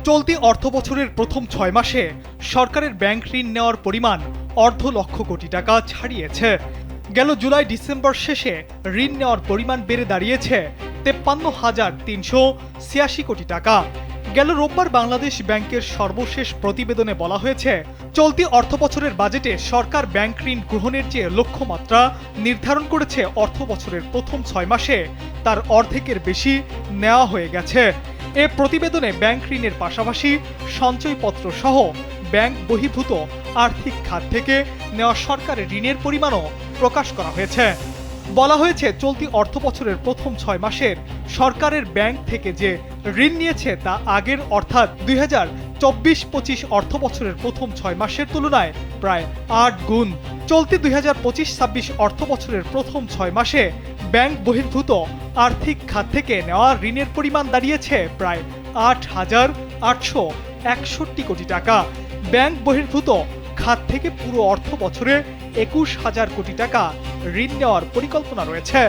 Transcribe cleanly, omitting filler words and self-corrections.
চলতি অর্থবছরের প্রথম ৬ মাসে সরকারের ব্যাংক ঋণ নেওয়ার পরিমাণ অর্ধ লক্ষ কোটি টাকা ছাড়িয়েছে। গেল জুলাই ডিসেম্বর শেষে ঋণ নেওয়ার পরিমাণ বেড়ে দাঁড়িয়েছে ৫৩,৩৮৬ কোটি টাকা। গেল রোববার বাংলাদেশ ব্যাংকের সর্বশেষ প্রতিবেদনে বলা হয়েছে, চলতি অর্থবছরের বাজেটে সরকার ব্যাংক ঋণ গ্রহণের যে লক্ষ্যমাত্রা নির্ধারণ করেছে অর্থবছরের প্রথম ৬ মাসে তার অর্ধেকের বেশি নেওয়া হয়ে গেছে। এ প্রতিবেদনে ব্যাংক ঋণের পাশাপাশি সঞ্চয়পত্র সহ ব্যাংক বহির্ভূত আর্থিক খাত থেকে নেওয়া সরকারের ঋণের পরিমাণও প্রকাশ করা হয়েছে। বলা হয়েছে, চলতি অর্থবছরের প্রথম ৬ মাসের সরকারের ব্যাংক থেকে যে ঋণ নিয়েছে তা আগের অর্থাৎ ২০২৪-২৫ অর্থবছরের প্রথম ৬ মাসের তুলনায় প্রায় ৮ গুণ। চলতি ২০২৫-২৬ অর্থবছরের প্রথম ৬ মাসে ব্যাংক বহির্ভূত আর্থিক খাত থেকে নেওয়া ঋণের পরিমাণ দাঁড়িয়েছে প্রায় ৮,৮৬১ কোটি টাকা। ব্যাংক বহির্ভূত খাত থেকে পুরো অর্থ বছরে ২১,০০০ কোটি টাকা ঋণ নেওয়ার পরিকল্পনা রয়েছে।